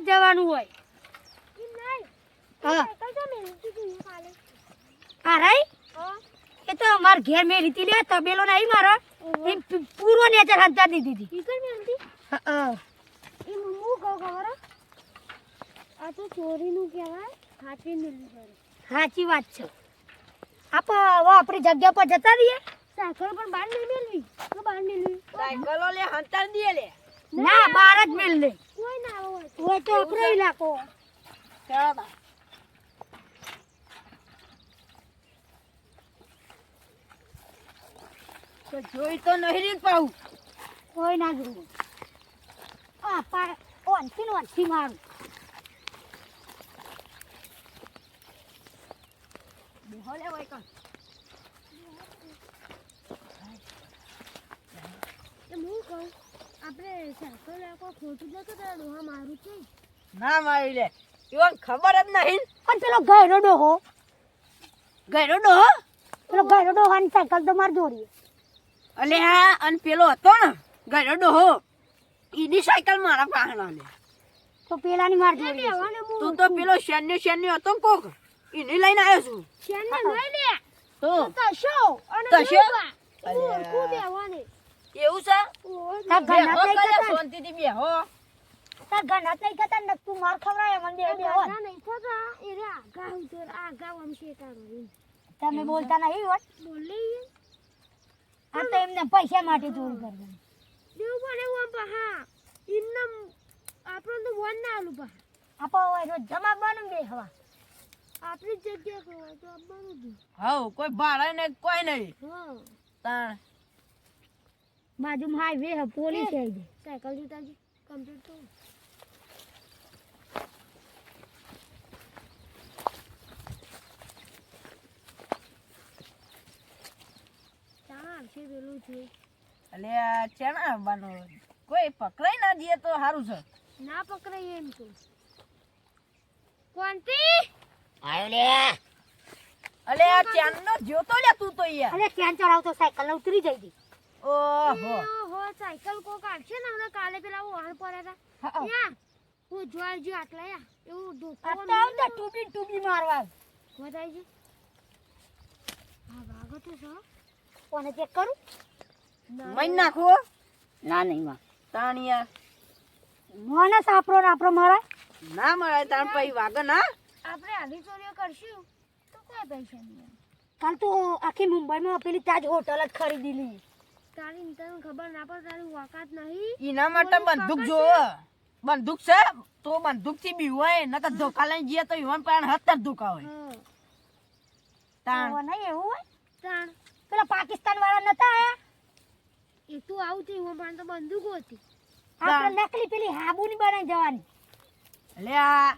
જવાનું હોય એ તો માર ઘેર મેં રીતી લે તબેલો નહીં મારા પૂરો નેચર હંતા દીધી હતી આ તો ચોરીનું કહેવાય હાથી મિલવું પડે સાચી વાત છે આપણી જગ્યા પર જતા રહીએ સાયકલ પણ બહાર નહીં મેળવી તો બહાર મેળવી સાયકલો લે હંતાર દીએ લે ના બહાર જ મેળ લે કોઈ ના હોય તો આપણો ઇલાકો ચાલો તો જોઈ તો નહીં રીત પાઉં કોઈ ના જોવું ઓનથી મારું બેહોલે હોય કણ હું કહું આપણે સાયકલ લેકો ખોટું જતો તારા ડોહા મારું છે ના મારી લે ઈવન ખબર જ નહીં પણ પેલો ગયરો ડોહો ની સાયકલ તો માર દોરી અલે હા અને પેલો હતો ને ગયરો ડોહો ઈની સાયકલ મારા પાસે લે તો પેલાની માર દોરી તું તો પેલો શેન્યો હતો ને કોક ઈની લઈને આવ્યો છું શેને લઈ લે તો તશો અને તશો? ખૂબ બેવાની એવું છે તાર બેહો ગણાત નહીં કરે કરતા શાંતિથી બેહો ને તું માર ખવડાય મને બે બે હોત. ના નહીં થતા એ રે આગા ઉતર આગા વમશે કાઢો તમે બોલતા નહીં હોત બોલી આ તો એમને પૈસા માટે ચોરી કરવાની દેવ પડે ઓમ પહા ઇન્નમ આપણો તો વન ના આલું પહા આપો રોજ જમાવાનું બે હવા આપણી જગ્યા ખવાય તો આપવાનું જ હાઉ કોઈ ભાડે ને કોઈ નહીં હા તાણ બાજુમાં હાઈવે હે પોલીસ આવી જાય સાયકલ જીતાજી કમ્પ્લીટ તો ચાલ છે પેલું છે એટલે આ ચેના આવવાનું કોઈ પકડાઈ ના દઈએ તો સારું છે ના પકડાય એમ તો કોંતી આયો લે અલે આ ચેનનો જોતો લે તું તો યાર અરે ત્યાં ચડાવતો સાયકલ ને ઉતરી જઈ હતી ઓહો હો સાયકલ કો કાઢશે ને હમણાં કાલે પેલા વાહન પડ્યા હા, હતા યા હું જોઈ જો આટલા યા એવું ધોકો આવતા ટુબી મારવા વધાય છે હા ભાગો તો છો કોને ચેક કરું મઈ નાખો ના નહીં માં તાણિયા મને સાપરો ને આપરો મારા ના મળે તાણ પઈ વાગે ના આપણે આધી ચોરીઓ કરશું તો કોઈ પૈસા નહીં કાલ તો આખી મુંબઈમાં પેલી તાજ હોટલ જ ખરીદી લી તારી તને ખબર ના પડે તારી વાકાત નહીં ઈના માટે બંદૂક જોવે બંદૂક છે તો બંદૂક થી બીવાય નકર ધોકા લઈને જઈએ તો ઈવન પણ હત્તર ધોકા હોય હા તાણ નહીં એવું હોય તાણ પેલા પાકિસ્તાન વાળા નતા આયા એ તું આવું થયું પણ તો બંદૂકો હતી આપણે નકલી પેલી હાબુની બનાવી જવાની એટલે આ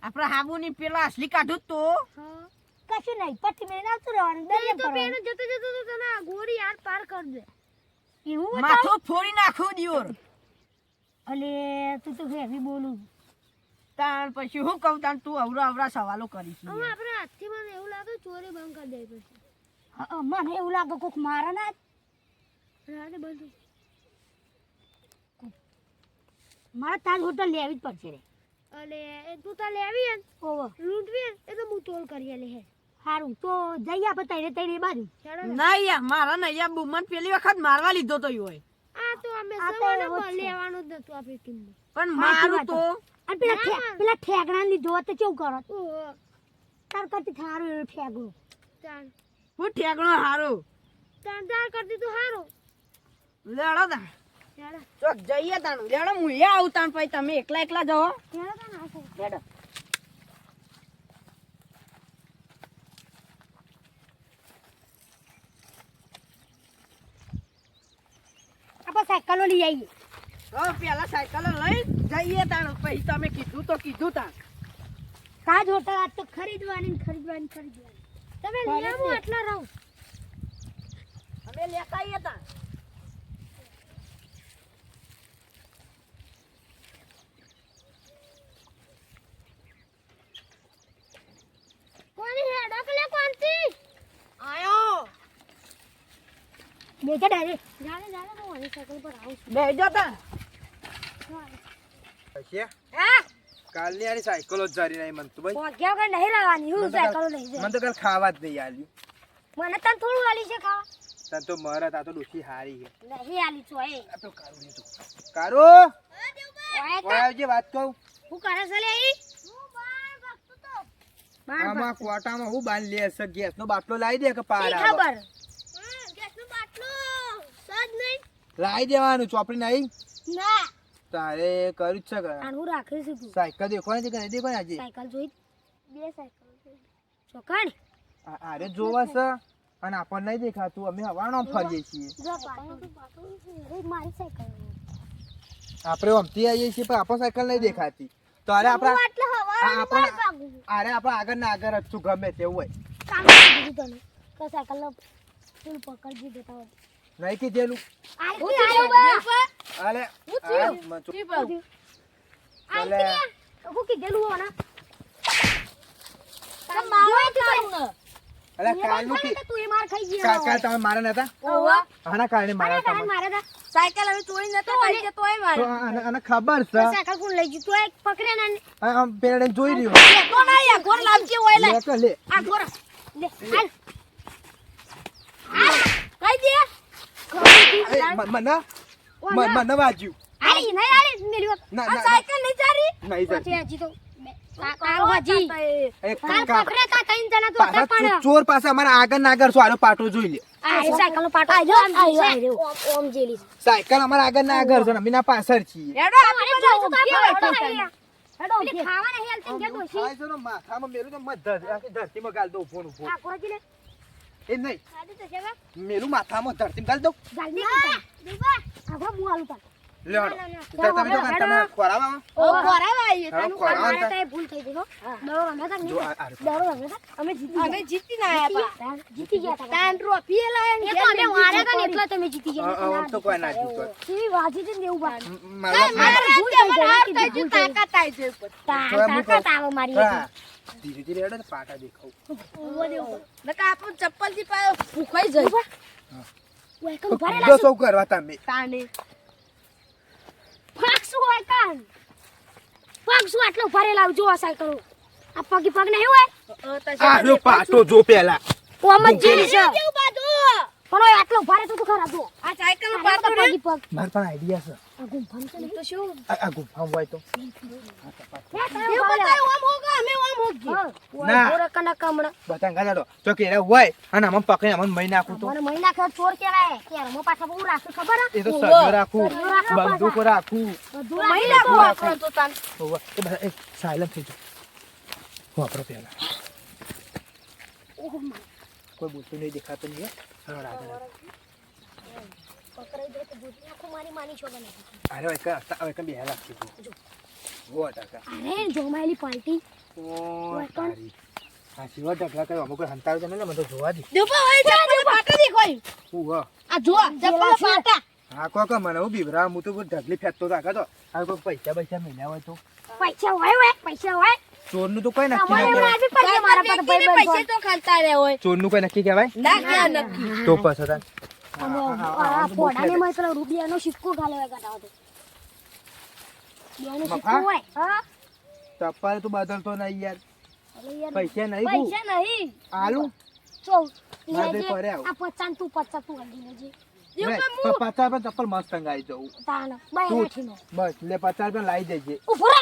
આપડે હાબુની પેલા અસલી કાઢું તો હા કશું નહીં પછી મેં આવતું રહેવાનું એ દરિયા તો પર પેલો જતો જતો તો તને ગોળી યાર પાર કરી દે એવું હતું? માથું ફોડી નાખું દિયોર અલે તું તો હેવી બોલું તાણ પછી હું કહું તાણ તું અવરા સવાલો કરીશ હવે આપણે હાથથી મને એવું લાગે ચોરી બંધ કરી દે પછી મને એવું લાગે કોક મારે ના રાતે બંધ મારે તાજ હોટલ લેવી જ પડશે રે અલે એ તું તાર લેવી હે ઓવો લૂંટવી હે એ તો હું તોલ કરી લે હે સારું તો જઈએ આપણે તઈને બાજુ હેડો ને. ના યાર મારા ને યાર બુમન પેલી વખત મારવા લીધો તો ઈ હોય આ તો અમે આ તો સવારે એવો જ છે. લેવાનું જ નતું આપણી ટીમમાં પણ સાચી મારું વાત તો અને પેલા ઠેગણા લીધો હોત તો કેવું કરો ઓહો તાર કરતી થારું એવું ઠેગડું તાણ હું ઠેકણો હારો તાર કરતી તો હારો લેડો તા હેડો ચોક જઈએ તાણ લેડો હું એ આવું તાણ પછી તમે એકલા જાઓ હેડો તાણ આસો લેડો આપણે સાયકલો લઈ આવીએ તો પેલા સાયકલ લઈ જઈએ તાણ પછી તમે કીધું તો કીધું તાણ તાજ હોટલ આજ તો ખરીદવાની તમે ચાલે લેવો છે. એટલા રહો અમે લેતા આવીએ તાણ બેઠા ડાયરેક્ટ. જાણે હું આની સાયકલ પર આવું છું. બેહજો તા પછી હા કાલની આની સાયકલો જ જારી નહીં મન તો ભાઈ પહોંચ્યા વગર નહીં રહેવાની હું મને તો સાયકલો કાલ- લઈ મને જાય તો કાલ ખાવા જ નહીં આલી મને તને થોડું આલી છે ખાવા તને તો મરત આ તો ડોશી હારી છે નહીં આલી છો એ આ તો કારું લીધું કારો ઓય ઓય આવજે વાત કહું હું કરે છે લે ઈ બાર આમાં કોટામાં હું બાંધ લે છે ગેસ નો બાટલો લાવી દે કે પાર શી આવે ખબર ગેસનો બાટલો સજ નહીં. લાવી દેવાનું ચોપડી નહીં ના તારે કર્યું જ છે કે આનું રાખી છે તું સાયકલ દેખો ને કે નહીં દેખો ને આજે સાયકલ જોઈ બે સાયકલ ચોકાણ આરે જોવા છે અને આપણને નહીં દેખાતું અમે હવાનો ફરીએ છીએ જો પાટો મારી સાયકલ આપણે અમથી આવીએ છીએ પણ આપણને સાયકલ નહીં દેખાતી તો અરે આપણા એટલે હવા આપણે અરે આપણે આગળ ના આગળ જ છું ગમે તેવું હોય કામ કરી દીધું તને તો સાયકલ નો ફૂલ પકડી દેતા હોય નહીં કીધેલું અલે હું કીધેલું હોના અલે કાલનું કી તું એ માર ખાઈ ગયો કાલ તમે મારા નતા આના કારણે મારા તાન તમે મારે તા સાયકલ હવે ચોરી નતો કરી કે તોય મારે તો આને ખબર છે સાયકલ કોણ લઈ ગયું તું એક પકડે ના ને આમ પેરેડે જોઈ રહ્યો તો ના યા ગોર લાવજે હોય લે લે કે લે આ ગોર લે હાલ કઈ દે મને વાજ્યું આલી નહીં આલી મેલી વાત ના આ ના સાયકલ નહીં જારી નહીં પછી જતી હજી તો કાલ હોજી એક કાલ કામ પકડે તા ત્રણ જણા તો હતા પાછા પણ ચોર પાસે અમારા આગળ ના આગળ આનો પાટો જોઈ લે આ સાયકલ નો પાટો આજો ઓમ જેલી સાયકલ અમારા આગળ ના આગળ છે ને અમે ના પાછળ છીએ હેડો અરે જો તો કા હેડો પેલી ખાવા નહીં હેલતી કે દોશી ખાય છે ને માથામાં મેલું તો મત આખી ધરતીમાં ગાલ દઉં ફોન ઉભો આ કોજી લે એ નહીં સાદું તો છે બા મેલું માથામાં ધરતીમાં ગાલ દઉં જલ્દી દીવા આગળ હું આલું પાટો લે તમે તો તમે ખોરાવા ઓ ખોરાવા આવીએ હા, તને ખોરાવા અમારે તા. તો એ ભૂલ થઈ ગઈ હો દરો અમે તા જો આ દરો અમે તા અમે જીતી અમે જીતી ના આયા પા જીતી ગયા તા તાન ટ્રોફી લાયા એ તો અમે વારે તા ને એટલા તમે જીતી ગયા આમ તો કોઈ ના જીતો કેવી વાજી છે ને એવું બા મારા હાર થઈ ગયું તાકાત આવી જાય ઉપર તાકાત આવે મારી હા ધીરે ધીરે હેડો ને પાટા દેખાવ નકા આપણું ચપ્પલ થી પાયો ભૂખાઈ જાય ઓય કમ ભરે દો સૌ કરવા તમે તાને પગ શું હોય કાન પગ શું આટલો ભરે લાવજો આ સાયકલ આ પગી પગ નહીં હોય આ લો પાટો જો પેલા ઓમ જ જેલી છે કેવું બાજુ પણ ઓય આટલો ભારે તો ખરા જો આ સાયકલ નો આ પાટો પગી પગ માર પણ આઈડિયા છે આ ગુંફામ છે ને તો શું આ ગુફામ હોય તો એવું બતાય ઓમ હોગા અમે ઓમ હોગી ના. ઓરે કના કમડા બતા ગાડો તો કેરા હોય અને આમ પકડી આમ મહી નાખું તો મને મહિના ખર ચોર કેવાય કે મો પાછા બહુ રાખું ખબર એ તો સર્યો રાખું બંદૂકો રાખું બધું મહિલા કો આપણો તો તાન હોવા એ બધા એ સાયલન્ટ થઈ જાઓ વાપરો પેલા ઓહ માં કોઈ બોલતું નહીં દેખાતું નહીં હો રાજા પકડાઈ દે તો બુદ્ધિ આખો મારી માની છો બને અરે હવે કે બે લાખ કીધું વો ટકા અરે જોમાયેલી પાર્ટી ઓ તારી હા શિવા ટકલા કઈ અમુક હંતાર છે ને મને તો જોવા દી દેપો હોય ચપ્પલ પાટો દેખાય હું આ જો ચપ્પલ પાટા હા કો મને હું બીવરા હું તો કોઈ ઢગલી ફેંકતો રાખા તો આ કોઈ પૈસા પૈસા મળ્યા હોય તો પૈસા હોય ચોરનું તો કોઈ નક્કી તમારે ના આજે કહેવાય પૈસા મારા પાસે ભાઈ પૈસે તો ખાતા રે હોય ચોરનું કોઈ નક્કી કહેવાય ના ક્યાં નક્કી તો પછી તાન આ ફોડાને માં પેલો રૂપિયાનો સિક્કો ગાલે ગટાવો તો બેનો સિક્કો મફા? હોય હા ચપ્પલ તો બદલતો નહીં યાર અરે યાર પૈસા નહીં બહુ પૈસા નહીં આલુ ચો મારે લેજે ફરે આવું. આ 50 તું 50 તું હજી લેજે પચાસ રૂપિયા ચપ્પલ મસ્ત ટંગાઈ જવું તાણ બાય તું રાખીનો બસ લે 50 રૂપિયા લાવી દેજે ઉભો રે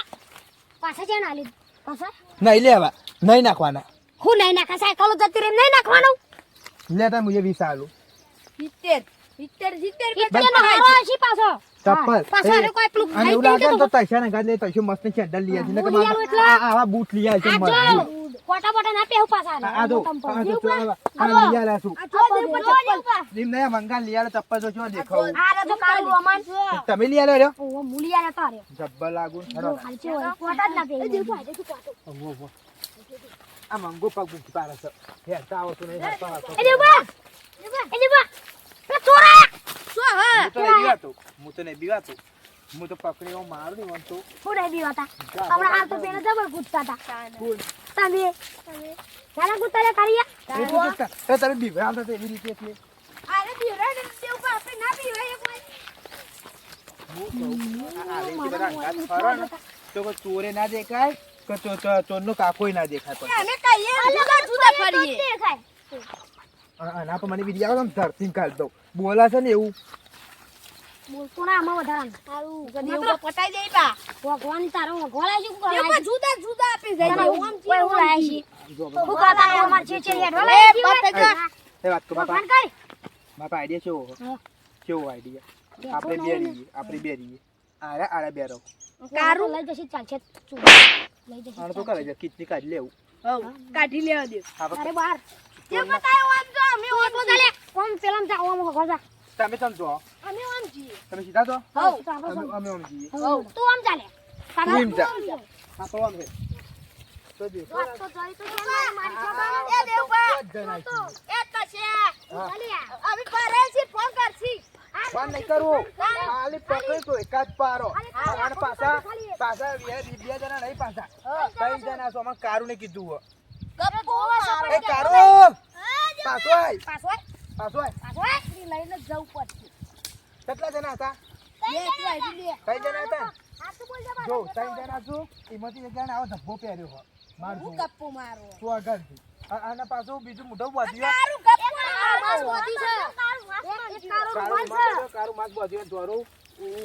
પાછા છે ના લે પાછા નહીં લેવા નહીં નાખવાના હું નહીં નાખા સાયકલ જતી રે નહીં નાખવાનું લે તા મુજે 20 આલુ 70 ઇતનો હારો હશે પાછો ચપ્પલ પાછો અરે કોઈ પેલું અને એવું લાગે ને તો પૈસા ના ગાડ લે તો મસ્ત સેન્ડલ લઈ આવજે ને કે હું લઈ આવું એટલે? આવા બૂટ લઈ આવજે આ મસ્ત જો કોટા બોટા ના પેહુ પાછા આ જો આ જો આ લઈ આલા છું એમ નહીં મંગા લઈ આલે ચપ્પલ જો જો દેખાવ આ જો કાળું રોમાન તમે લઈ આલે રે ઓ મુલિયા નતો રે જબ્બર લાગુ હેડો ખાલી હોય કોટા જ ના પેહુ વો આ મંગો પગ બુક પાડે છે હેરતા આવો તો નહીં હેરતા આવો એ બા એ ચોરા શું હા હું તો નહીં બીવાતો હું તો પકડી હું મારું નહીં વંતો હું નહીં બીવાતા હમણાં હાલ તો પેલા જબર કૂદતા હતા તમે નાના કૂદતા રે કાળિયા તમે બીવરાવતા તો એવી રીતે એટલે આરે બીરા ને દેવ ના પીવાય કોઈ. હું કહું, આ રીતે બધા અંગાત ફરો ને તો કોઈ ચોરે ના દેખાય કે ચોરનો કાકોય ના દેખાય પછી. અમે કહીએ જુદા ફરીએ. દેખાય આના પર મને બીજી આવે તો ધરતી કાઢ દઉં. બોલા છે ને એવું. બોલતો ના આમાં વધારાનું. સારું કદી એવું પટાઈ દે બા. ભગવાન તારો ભગવાન શું કરે એવું જુદા જુદા આપી દે. તારા ઓમ કોઈ હું લાય છે જો હું કાકા તો અમાર છે હેડવા એ લાય બાપે જા. એ વાત કો બાપા. ભગવાન કઈ બાપા આઈડિયા કેવો? કેવો આઈડિયા? આપણે બે રહીએ, આપણે બે રહીએ. આરા બે રહો. કારું લઈ જશે ચાલશે લઈ જશે આને તો કરે છે કિટની કાઢી લેવું. હવ કાઢી લેવા દે. અરે બહાર તે બતાયો આમ જો અમે ઓમ બોલે ઓમ પેલામ જા ઓમ ગોજા તમે સમજો. અમે ઓમ છીએ તમે સીધા તો હવ અમે આમ જઈએ. તું ઓમ ચાલે તું એમ જા. હા તો આમ છે. તો દે. વાત તો જોઈ તો કે મારી છોકરા એ દેવબા. જનાઈ છે. એ તશે. હા. અમે કરે છે ફોન કરશી. ફોન નહીં કરવું. ખાલી પકડી તો એકાદ પારો. અને પાછા બે જણા નહીં પાછા. ત્રણ જણા છો. અમે કારુને કીધું હો. ગપ્પો એ કારુ પાછો આય. પાછો પાછો આય. પાછો લઈને જવું પડશે. કેટલા જણા હતા? લે તું આવી લે. ત્રણ જણા હતા? આ તો બોલ જા જો ત્રણ જણા છું. એમાંથી એક જણા આવો ધબ્બો પહેર્યો હોય. માર હું જોડે. ગપ્પો મારો. તું આગળથી. આના પાછું બીજું મોઢું બાંધ્યું. તારું ગપ્પો મારો. મોદી છે કારું માર કારું માર બાંધ્યું ધોરું.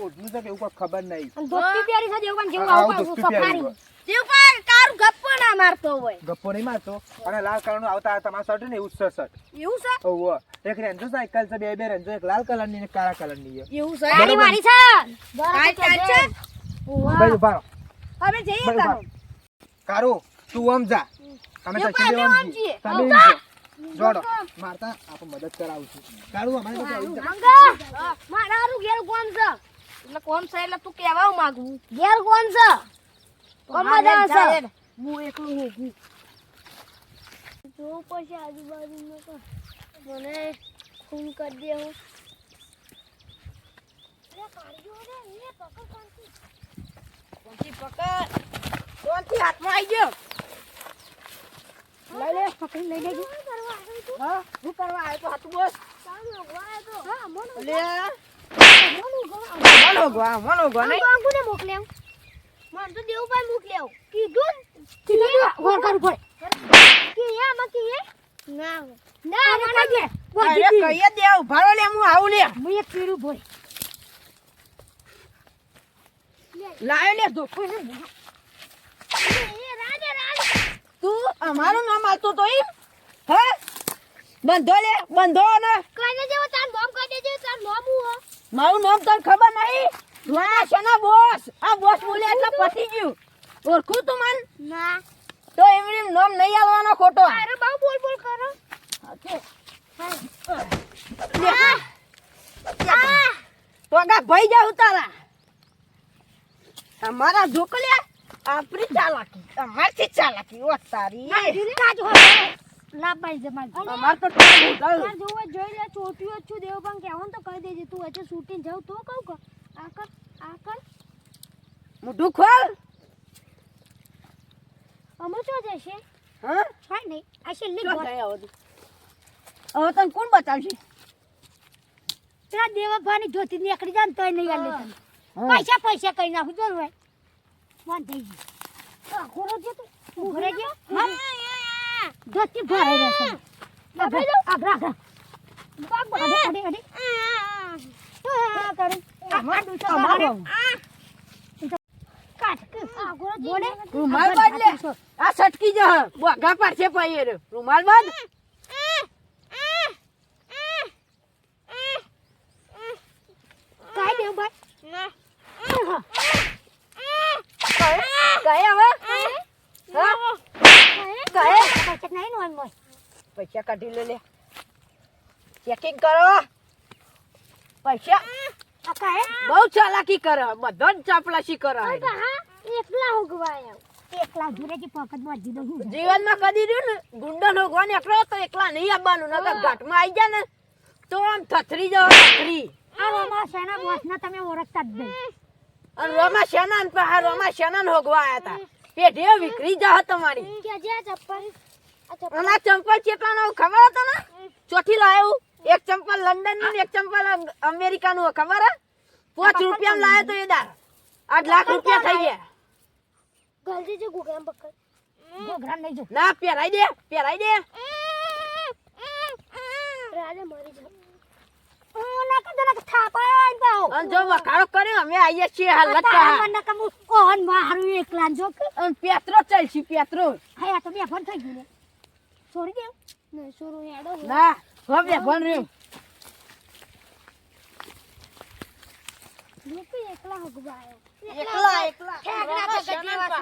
ઓઢનું છે કે એવું કોઈ ખબર નહીં. ધોતી પહેરી છે જેવું જેવું આવું આવું ધોતી પહેર્યું હોય. દેવબા તારું ગપ્પો ના મારતો હોય. ગપ્પો નહીં મારતો. અને લાલ કલરનું આવતા તમારા શર્ટ ને એવું જ છે શર્ટ. એવું છે? ઓહો. એક રેન્જો સાયકલ છે, બે રેન્જો, એક લાલ કલરની અને એક કાળા કલરની છે. એવું છે? મારી મારી છે કાઈ કાઈ છે? ભાઈ ઉભા રહો. અમે જઈએ ભાઈ તારો. ઉભા. કારું તું આમ જા. અમે એ સચિન પણ અમે આમ આમ જઈએ. જઈએ. તમે એમ જો. જોડો મારતા આપણે મદદ કરાવું છું. કારું અમારે તો આવી જા. મંગા મારું ઘેર કોણ છે એટલે કોણ છે એટલે તું કહેવા માંગુ. ઘેર કોણ છે કોમાં જા છે હું એકલું હું. જો પછી આજુબાજુમાં તો મને ખૂન કરી દે હું કોણથી પકડ. કોણથી હાથમાં આવી ગયો. લઈ લે પકડી લઈ લેજો હા હું કરવા આવ્યો તો હાથું બોસ. હા મોનું લે મોનું મનો ગો નહીં. આંગુને મોકલ્યો મને તો દેવભાઈ મોકલ્યો કીધું વર કરું પડે કે આમાં કે ના ના મને દે અરે કહીએ દે ઉભારો લે હું આવું લે. હું એક પીરું ભોય લાયો લે ધોકો છે. એ રાડે રાડે તું અમારું નામ આલતો તો એમ હે બંધો લે બંધો ને કઈને જેવો તાર નામ કઈ દેજો તાર નામ હું મારું નામ તને ખબર નહીં. વાના શેના બોસ. આ બોસ બોલે એટલે પતી ગયું. ઓળખું તું મન ના તો એમની નામ નહીં આલવાનો ખોટો. અરે બહુ બોલ બોલ કરો તો આગા ભાઈ જાવ તારા. અમારા ઢોકલ્યા આપણી ચાલાકી અમારથી ચાલાકી ઓ તારી. કાજ હો લાભાઈ જમાલ અમાર તો ટાઈમ તાર ઉઠાવ. જોવા જોઈ લે ચોટ્યો જ છું દેવભાઈ કહેવાનું તો કહી દેજે તું હજુ શૂટિંગ જાવ તો કહું કે આ કર મોઢું ખોલ. અમે શું જશે હા હા નહીં આ છેલ્લી શું ગોળ થયા બધું? હવે તને કોણ બતાવશે? પેલા દેવભાઈ ની જોતી નીકળી જાય ને તોય નહીં આલે તને હા. પૈસા પૈસા કઈ નાખું જો ભાઈ વાન થઈ ગઈ ખોરો છે તું ઘરે ગયો હા જોતી ભરાઈ રહેશે આગળ આગળ બાગ અડે અડે હા કરે આ દુસો અમારો. કાટ આગળ બોલે રૂમાલ બાંધ લે. આ સટકી જા બોગા પાડશે પાયે રે. રૂમાલ બાંધ. કાઈ દેવભાઈ કહે હવે હા કહે પૈસા નહીં નો મોય પૈસા કાઢી લે લે. ચેકિંગ કરો. પૈસા આ કાય બહુ ચાલાકી કરે. બધો જ ચાપલાસી કરે. હા એકલા હોગવાય એકલા ધુરેજી પકડ માં દીધો હું જીવનમાં કદી રહ્યું ને ગુંડા નો ગોન એકલો તો એકલા નહીં આવવાનું. નકર ઘાટમાં આવી જાય ને તો આમ થથરી જાવ થથરી. આ રોમા સેના બોસના તમે ઓળખતા જ નહીં અને રોમા શેના ને પા રોમા શેના ને હોગવા આયા તા. પેઢીઓ વિખરી જા તમારી. કે જે ચપ્પલ અને આ ચંપલ ચેટલા નો ખબર હતો ને ચોથી લાયો એક ચંપલ લંડન નું ને એક ચંપલ અમેરિકા નું ખબર હે? 5 રૂપિયા લાયો તો એ દાર 8 લાખ રૂપિયા થઈ ગયા. ગલતી છે ઘોઘરામ પકડ. ઘોઘરા નહીં જો ના પહેરાઈ દે રાડે મરી જાય. ના કે તને થાપાય આઈ પાઉ અને જો વખાડો કર્યો અમે આઈએ છીએ હાલત કા મને કમુ કોણ મારું એકલા જો કે અને પેત્રો ચાલશી પેત્રો હા આ તો બે ફોન થઈ ગયું ને છોડી દે ને સોરો હેડો. ના હવે ભણ રહ્યો લોકો એકલા હગવાયો. એકલા ઠેકડા તો કેટલી વાત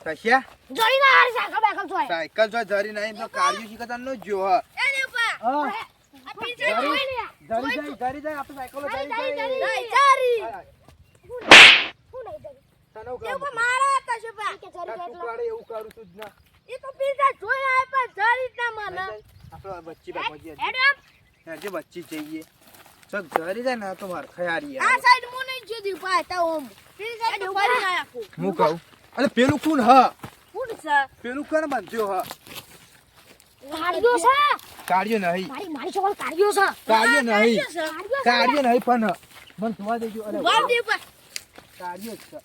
કશ્યા જોઈ ના હારી સાયકલ બાયકલ જોય સાયકલ જો જરી નહીં તો કાઢ્યું શીખતા નો જો હ એને ઉપર હા આ પીછે જોઈ લે જરી જાય આપણે સાયકલ જરી જાય નહીં ચારી હું નહીં દે. તને એ ઉપર મારા કશુપા કે ચરી તું એકલા. કાઢે એવું કરું છું જ ના એ તો પીછે જોઈ આય પણ ચારી જ ના મને આપણે બચ્ચી બાપજી એડમ આજે બચ્ચી જઈએ ચક જરી જાય ને તો માર ખયારી આ સાઈડ મો નહીં જોદી પાય તા ઓમ પીછે સાઈડ ફરી આયા કો હું કહું અરે પેલું કોણ હ ફૂડ છે પેલું કોણ બાંધ્યો હ કાઢ્યો છે કાઢ્યો નહીં મારી છોકરો કાઢ્યો છે કાઢ્યો નહીં કાઢ્યો નહીં પણ મને જોવા દેજો અરે વાવ દે ઉપર કાઢ્યો જ છે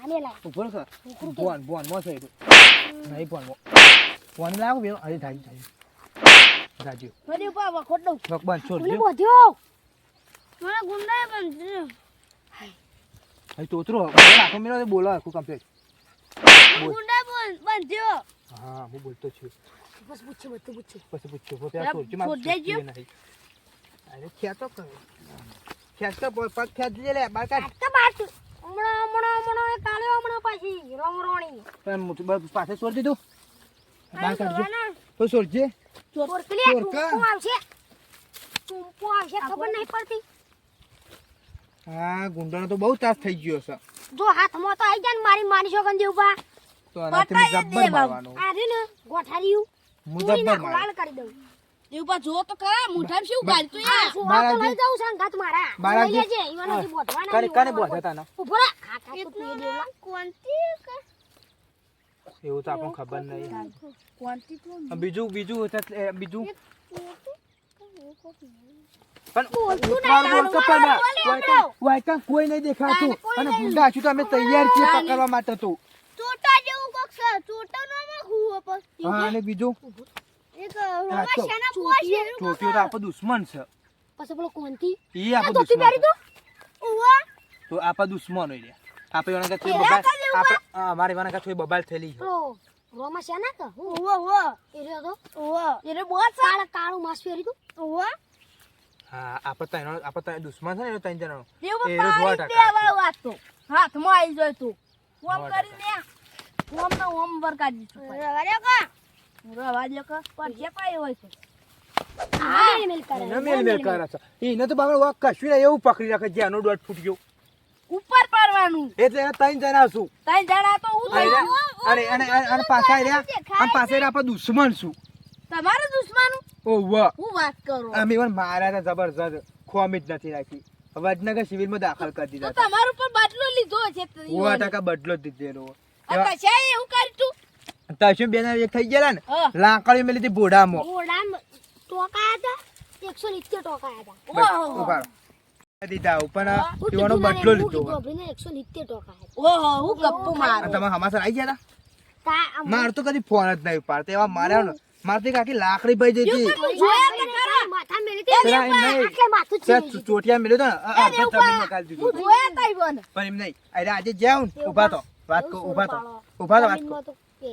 આને લા ઉપર છે બોન મો છે નહીં બોન બોન લાવો બે અરે થાય રાજો ફરી ઉપર વખોડ દઉં ચોક બંધ છોડ મને દે બોધ્યો મને ગુંડા બંધ અહીં તોતરો બોલા આખો મેરો બોલો આખું કમ્પ્લીટ ગુંડા બંધ્યો હા હું બોલતો છું બસ પૂછે બધું પૂછે પછી પૂછ્યો તો ત્યાં છોડ માં છોડ દેજો. નહીં અરે ખેતો કર ખેતો પગ ખેંચ લે બાર કાઢ તો બાત હમણાં એ કાલ્યો હમણાં પાછી રમરોણી પણ પાસે છોડ દીધું બાર કાઢજો તો છોડજે ચોર પેલી ચોરકા. ટુંપો આવશે ટુંપો આવશે ખબર નહીં પડતી હા ગુંડાનો તો બહુ ત્રાસ થઈ ગયો છે જો હાથમાં તો આવી જાય ને મારી માની છોકન દેવ બા તો આનાથી હું જબ્બર મારવાનો આ રે ને ગોઠાર્યું હું જબ્બર માર લાલ કરી દઉં એ ઉપર જો તો ખરા મુઠામ શું ગાડતું યાર આ મારા તો લઈ જાઉં સંગાત મારા મારા લઈ જજે ઈવાનો થી બોધવાના કાને કાને બોધા તાના ઉભો રે ખાતા તો પીએ દેવલા કોન્ટી એવું તો આપણને ખબર નહીં કોન્ટી તો બીજું બીજું બીજું બોલતું પણ નહીં, બોલ કપાના બોલે હમણાં. વાયકા કોઈ નહીં દેખાતું કાને કોઈ અને નહીં. ગુંડા છું તો અમે તૈયાર છીએ પકડવા માટે તો ચોટા જેવું કોક છે ચોટા નો માં હું પર હા અને બીજું એક હા, તો. રવાશાના પોશે ચોટીઓ તો આપણો દુશ્મન છે પછી પેલો કોંતી એ આપણો ધોતી દુશ્મન પહેરી છે. તો ઉવા તો આપણા દુશ્મન હોય રે આપણે વાના કાચ એરા બબાલ કાલે ઉભા. આપણે અમારી વાના કાચ બબાલ થયેલી છે પેલો રોમાશાના કે ઓવો ઓવો એ રહ્યો તો ઓવો એને બોત કાળા કાળું માસ પહેરી તો ઓવો હા આપણે દુશ્મન છે ને એ ત્રણ જણાનો દેવ એ પાડી રોજ દેવા વાત તો હાથમાં આવી જાય તું ઓમ 100%. કરીને ઓમ નો ઓમ બર કાઢી છું અરે કા રવા દે કે પણ જે પાય હોય છે હા મેલ કરે એને મેલ મેલ કરે છે એને તો બાબા વાક કશું નહીં એવું પકડી રાખે જેનો દોટ ફૂટ્યો ઉપર પાડવાનું એટલે એને ત્રણ જણા છું તઈ જણા તો હું થઈ ગયું અરે અને પાછા રહ્યા અને પાછા રહ્યા આપણે દુશ્મન છું તમારો દુશ્મન ઓ વાહ હું વાત કરું અમે પણ માર્યા હતા જબરજસ્ત ખોમી જ નથી રાખી વડનગર સિવિલમાં દાખલ કરી તો દીધા હતા તમારું પણ બદલો લીધો છે 100% બદલો જ દીધેલો કશા એવું કર્યું તું તશું બેન એક થઈ ગયા ને હા. લાકડી મેલી હતી બોડામાં ઓડામ ટોકાયા હતા 170 ટોકાયા હતા ઓહો ઉભા દીધા પણ એવાનો બદલો લીધો ગોભરીને 170 ટોકાયા ઓહો હું ગપ્પુ માર અને તમે હમાસર આવી ગયા તા હતા માર તો કદી ફોન જ નહીં પાડતા એવા માર્યા ને મારથી આખી લાકડી પડી જતી જોયા કે ખરા માથા મેલી તે પેલા એમ નહીં. આટલે માથું જ ત્યાં છીલી ચોટિયા મેલ્યો તો ને અડધા જમીનમાં કાઢી હું દીધું જોયા તા ઈવન પણ એમ નહીં અરે આજે જાઉં ને ઉભા તો વાત કહું ઉભા તો વાત કહું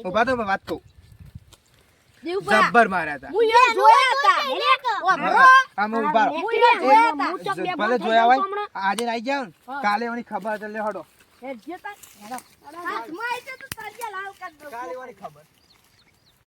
ઉભા તો વાત કહું દેવ પા જબ્બર માર્યા હતા હું યાર જોયા તા ઓ બરો આમ ઉભા રહો. હું યાર જોયા તા ભલે જોયા હોય આજે નાઈ જાવ ને કાલે એની ખબર ચાલે હડો એ જે તા હાથમાં આવી તો તરિયા લાલ કર દો કાલે એની ખબર